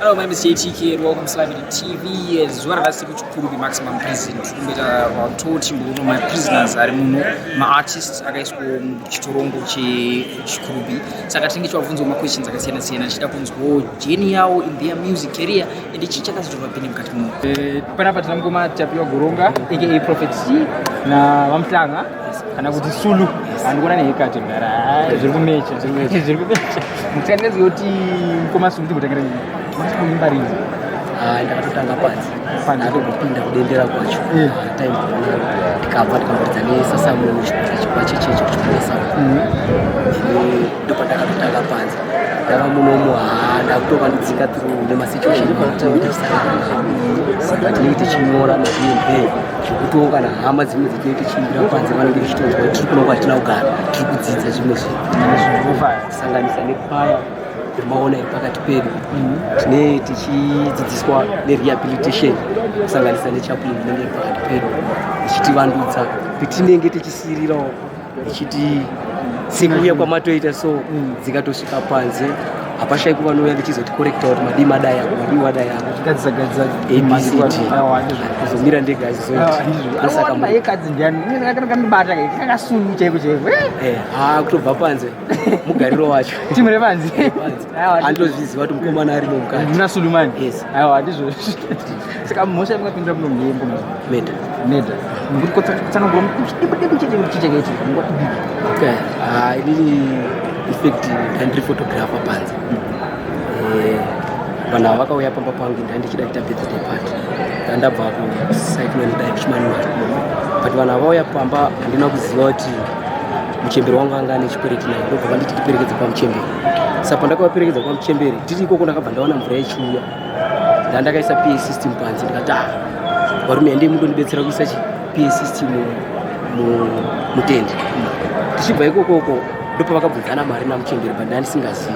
Hello, my name is JTK and welcome to Sly Media TV. As well as KuChikurubhi maximum prison. About 20 my prisoners are my artists against Chitorongo KuChikurubhi. Saka tingichwa vunzo ma questions akasiyana siyana chida kunzwo journey yawo in their music career and chichaka zitova pini mukati muno. Panapa tinamgoma tapiwa Goronga aka Prophet C na Wamtlanga kana kuti Sulu andikuona nehekati ndara zviri kumecha mutsanezi yoti mukoma Sulu ndikutangira ndakatotanga panzi ndakatopinda kudendera kwacho time ndikabva ndikamboridza nesasamu chikwacho checho kuchiponesa ndipo ndakatotanga panzi ndava munomu ndakutoka ndidzika through nemasituation saka tinenge tichinyora mazimbe zvekutoka nahama dzimwe dzetinenge tichimbira panzi vanenge tichitonzwa kuti tiri kuno kwatina kugara tiri kudzidza zvimwe zvinhu kusanganisa nekwaya maona pakati pedu tine tichidzidziswa nerehabilitation kusanganisa nechaplain inenge pakati pedu ichitivandudza petinenge tichisirirawo ichiti sekuuya kwamatoita so dzikatosvika panze hapashaiku vanouya ndichizoticorecta kuti madi madaya madi wadaya kuzomira ndega kutobva panze mugariro wacho andozviziva kuti mukomana ari nomukati saka mhosva imwapindira muno muyembo meda inini infact ndandiri photographer panze vanhu ava vakauya pamba pangu ndandichida kuita birthday party ndandabva kucyclone dashmanual but vanhu ava vauya pamba handina kuziva kuti muchemberi wangu anga ane chikwereti naye ndobva vanditi tiperekedze pamuchemberi saka pandakavaperekedza pamuchemberi tiri ikoko ndakabva ndaona mvura ichiuya ndandakaisa PA system panze ndikati varume handei mundondibetsera kuisa PA system mutende tichibva ikokoko ndopa vakabvunzana mari namuchemberi but ndandisingazivi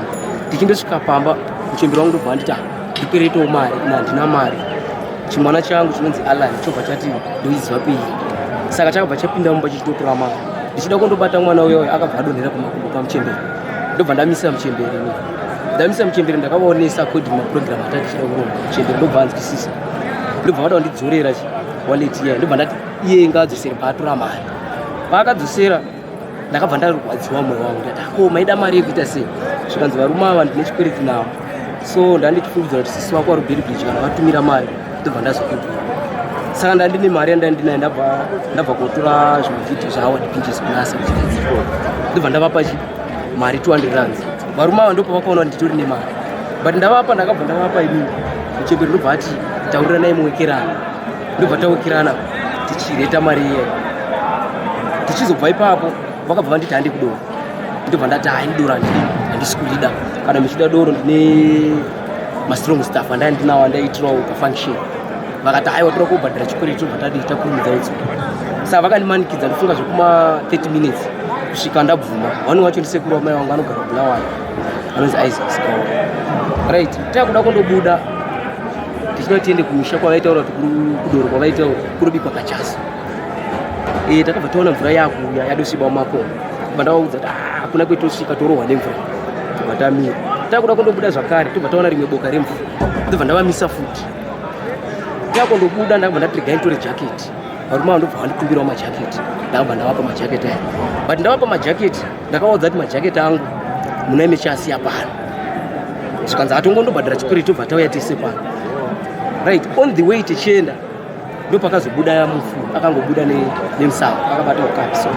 tichindosvika pamba muchemberi wangu ndobva anditi ndiperetewo mari handina mari chimwana changu chinonzi Alan chobva chati ndoiziva peiri saka chakabva chapinda mumba chichitotora mari ndichida kundobata mwana uyoyo akabva adonhera pamakumbo pamuchemberi ndobva ndamisa muchemberi ndakavaonesa kodi maprogram atatichida kuronga muchemberi ndobva anzwisisa ndobva vada kundidzorera wallet iyayo ndobva ndati iye ngaadzosere paatora mari paakadzosera ndakabva ndarwadziwa mwoyo wangu ndati maida mari yekuita sei zvikanzi varume ava ndine chikwereti navo so ndandichifungidzira kuti sisi wako warubheri bridge kana vatumira mari ndobva ndazokudhura saka ndandine mari yandandinayo ndabva kotora zvimavidhio zvavo ndipinjes kunasa kuchidziko ndobva ndavapa mari 200 rands varume ava ndopa vakaona kuti nditori nemari but ndakabva ndavapa inini muchemberi ndobva ati taurira naye muwekerana ndobva tawekerana tichireta mari iyayo tichizobva ipapo vakabva vanditi handi kudoro ndobva ndati haindidoro handisi kurida kana muchida doro ndine mastrong staff andandinawo andaitirawo pafunction vakati haiwa toda kubhadhira chikwereti tobva tadita kurumidza utsuku saka vakandimanikidza ndofunga zvekuma 30 minutes kusvika ndabvuma wani wacho ndisekuru wamai wangu anogara bulawayo anonzi Isaac right takuda kundobuda tichida tiende kumisha kwavaitaura kuti kudoro kwavaitaura kurubikwa kachaso takabva taona mvura yakuya yadosviba mumakomo tobva ndavaudza kuti hakuna kwetosvika torohwa nemvura tobva tamira takuda kundobuda zvakare tobva taona rimwe boka remvura tobva ndavamisa futi takundobuda ndakabva ndati regai nditore jaketi varume ava ndobva vandikumbirawo majaketi ndakabva ndavapa majaketi aya but ndavapa majaketi ndakavaudza kuti majaketi angu muna mechasiya pano zvikanzi hatongondobhadhira chikwereti tobva tauya tese pano right on the way tichienda ndopakazobuda mufu akangobuda nemusava akabatawo kapiso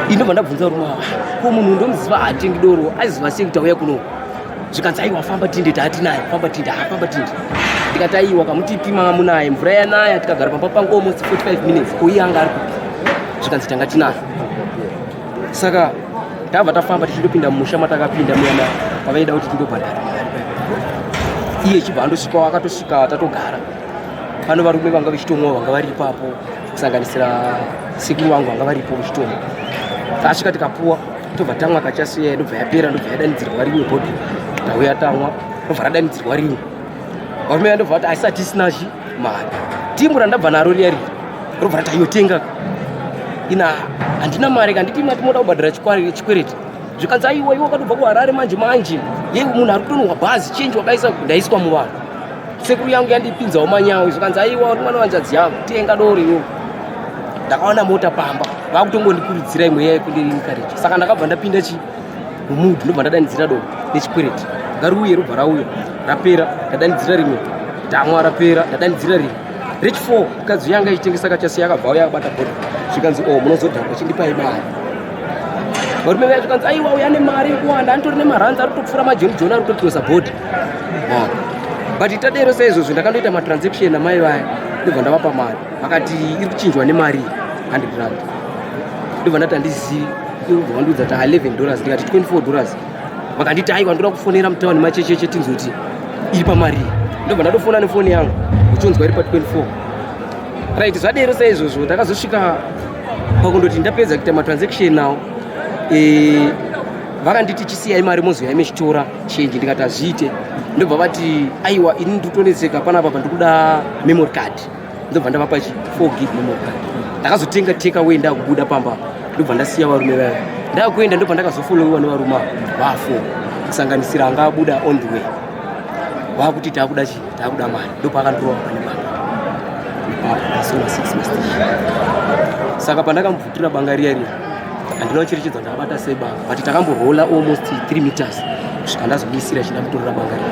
indobva ndabvunza rume ava ko munhu ndomuziva hatengi doro aiziva sei kuti auya kuno zvikanzi aiwa famba tinde taati naye famba tinde ndikati aiwa kamutipi manga munaye mvura yanaya tikagara pamba pangu almost 45 minutes koiye anga ari kupi zvikanzi tanga tinayo saka tabva tafamba tichindopinda mumusha matakapinda muyana pavaida kuti tindobhadhara iye chibva andosvikawo akatosvika tatogara pano varume vanga vechitomwa vanga vari ipapo kusanganisira sekuru vangu vanga varipo vechitomwa tasvika tikapuwa tobva tamwa kachasiya ndobva yapera ndobva yadanidzirwa rimwe bhodhi tauya tamwa ndobva radanidzirwa rimwe varume ndobva vati aisati isinachi mari timu randabva naro riyari robva rati ayotenga ina handina mari kanditi matimoda kubhadhira chikwereti zvikanzi aiwa iwe wakatobva kuHarare manje ye munhu ari kutonwa bhazi change wakaisa ndaiswa muvanhu sekuru yangu yandipinzawo manyawi zvakanzi aiwa uri mwana wanjadzi yangu tenga doro iwo ndakaona mota pamba vakutongondikurudzira imwe yai kundirinikareji saka ndakabva ndapinda mumudhu ndobva ndadanidzira doro nechikwereti ngariuye robva rauya rapera ndadanidzira rimwe damwa rapera ndadanidzira rimwe rechi 4 mukadzi yanga ichitengesa kachasi yakabva uya akabata bhodha zvikanzi munozodhakwa chindipai mari varume vaya zvikanzi aiwa uya nemari ikuwanda anitori nemaranzi ari kutopfuura majoni joni ari kutokirosa bhodha but tadero saizvozvo ndakandoita matransaction namai vaya ndobva ndavapa mari vakati iri kuchinjwa nemari 100 rand ndobva ndati handizivi irobva vandiudza kuti $11 ndikati $24 vakanditi aiwa ndoda kufonera mutauni machecheche tinzoti iri pamari ndobva ndadofona nefoni yangu uchonzwa iri pa 24 right zvadero saizvozvo ndakazosvika pakundoti ndapedza kuita matransaction nawo vakanditi chisiyai mari mozoyai mechitora chenji ndikati hazviite ndobva vati aiwa ini nditoneseka panapa pandikuda memory card ndobva ndavapa 4 gig memory card ndakazotenga take away ndakubuda pamba ndobva ndasiya varume vaya ndakuenda ndobva ndakazofolowiwa nevarume va4 kusanganisira anga abuda on the way vakuti takuda mari ndopakandorova pane banga asona 6 station saka pandakamubvutura banga riya handina kucherechedza ndakabata sei banga but takamborola almost 3 meters kusvika ndazobisira chida kutorera banga riya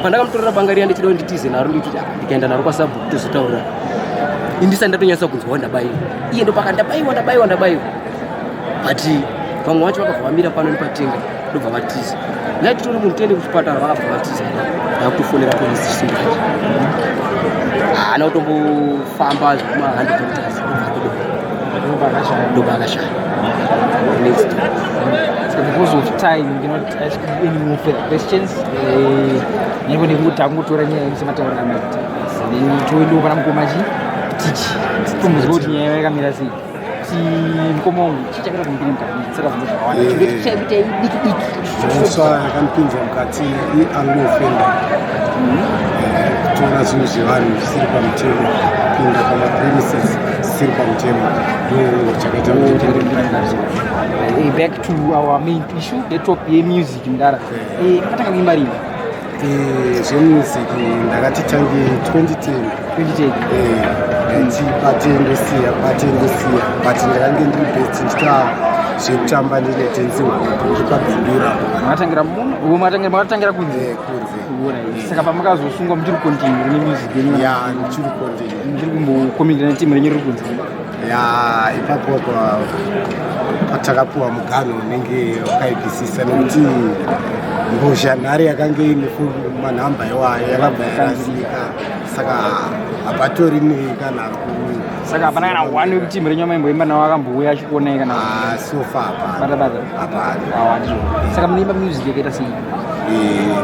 pandakamutorera banga riya ndichida nditize naro ndikuti ndikaenda naro kwasabhuku tozotaurira indisati ndatonyatsa kunzwa ndabayiwa iye ndopaka ndabayiwa but vamwe vacho vakabva vamira pano nepatenga ndobva vatiza ndati tori mutende kuchipatara vakabva vatiza ndakutofonera polisi chisimbachi haana kutombofamba zvekuma 100 meters ndobva akashaya next because of time you cannot ask any more questions nyengo nekuti akungotora nyaya yesemataurira maita toendo pana mukomachi tichi tomuzwa kuti nyaya yakamira sei mukoma chichakira kumbiri mukati saka zvinhu zvakawanda chaikuita idiki zvosva yakanipinza mukati iangofenda kutora zvinhu zvevanhu zvisiri pamutemo pinda pamapremises zvisiri pamutemo ndo chakaita back to our main issue network yemusic mudara makatanga kuimba rini zvemusic ndakati tange 2010 patendosiya but ndakange ndiri best ndiita zvekutamba ndinetenzipabhindura makatangira kunze saka pamakazosungwa muchiri continue nemusic yenyu ndichiri continue muchiri kumbokomitirana netimu renyu riri kunze ipapo patakapuwa muganho unenge wakaibvisisa nekuti mbozhanhare yakanga ine manhamba iwayo yakabva yarasika saka hapatori nekanharo saka hapana kana wani wekuti timu renyu maimboimba nawo akambouya achikuonai kana sofa hapana saka munoimba music yakaita sei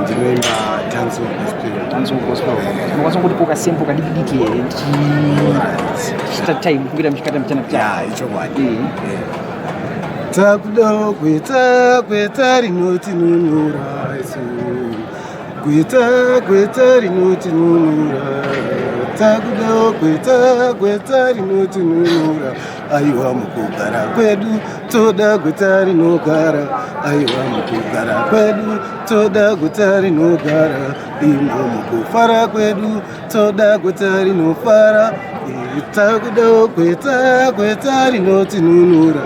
ndinoimba tanzo gospel unokwanisa kuti pokasempo kadikidiki here tichita time kuita muchikata muchana ichokwadi takuda kweta rinotinunura kweta rinotinunura takuda kweta rinotinunura aiwa mukugara kwedu toda gweta rinogara aiwa mukugara kwedu toda gweta rinogara imo mukufara kwedu toda gweta rinofara takuda kweta rinotinunura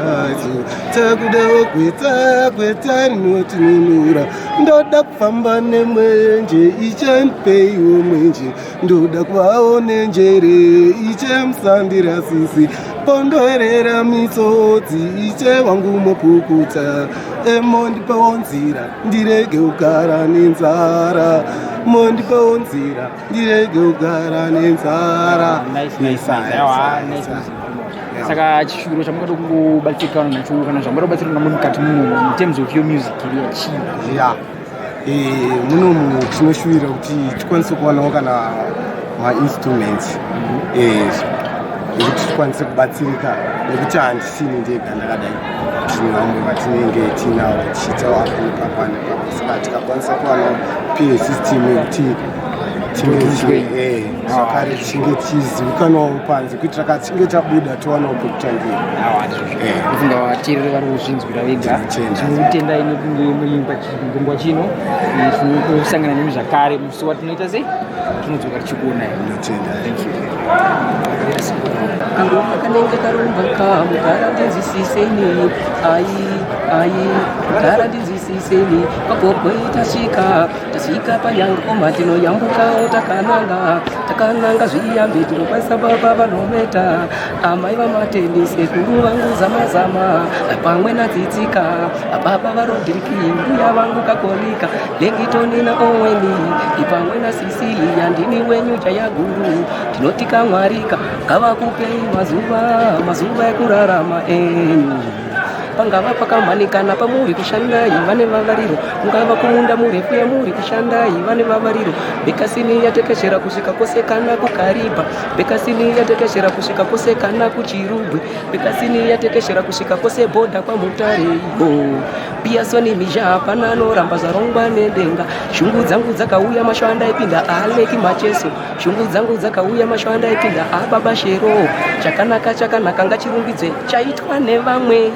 takuda kweta rinotinunura ndoda kufamba nemwenje ichandipeiwo mwenje ndoda kuvawo nenjere ichemusandira sisi pondoerera misodzi iche wangu mupukuta mondipawo nzira ndirege kugara nenzara mondipawo nzira ndirege kugara nenzara saka chishuviro chamukada kungobatsirikana nacho kana zvamada kubatsirikana muri mukati muno in terms of your music munomu tinoshuvira kuti tikwanise kuwanawo kana mainstruments nekuti tikwanise kubatsirika nekuti handisini ndega ndakadai tine vamwe vatinenge tinawo tichiitawo apo nepapane saka tikakwanisa kuwanawo PA system yekuti zvakare chinge chizivikanwawo panze kuitira kachinge chabuda tiwanawo pekutangira. Kufunga vateereri vari kuzvinzwira vega tinokutendai nekunge muimba chirongwa chino kusangana nemi zvakare musi watinoita sei tinodzoka tichikuonai. Angoma kanenge karumba mugara ndinzwisiseni mugara ndinzwisiseni pagogwe tasvika panyangoma tinoyambukawo takananga zviyambe tinokwanisa baba vanometa amai vamateni sekuru vangu zamazama pamwe nadzidzika baba varodhiriki mbuya vangu kakolika lengitonina oweni ipamwe nasisiliya ndini wenyu chayaguru tinotika mwarika ngavakupei mazuva ekurarama enyu pangava pakamanikana pamuri kushandai vane vavariro ungava kumunda murefu yamuri kushandai vane vavariro bekasini yatekeshera kusvika kosekana kukariba bekasini yatekeshera kusvika kosekana kuchirubwi bekasini yatekeshera kusvika kose bhodha kwamutareibo piyasoni mizha hapana anoramba zvarongwa nedenga shungu dzangu dzakauya mashwanda ipinda aleki macheso shungu dzangu dzakauya mashwanda ipinda ababa shero chakanaka ngachirumbidzwe chaitwa nevamwe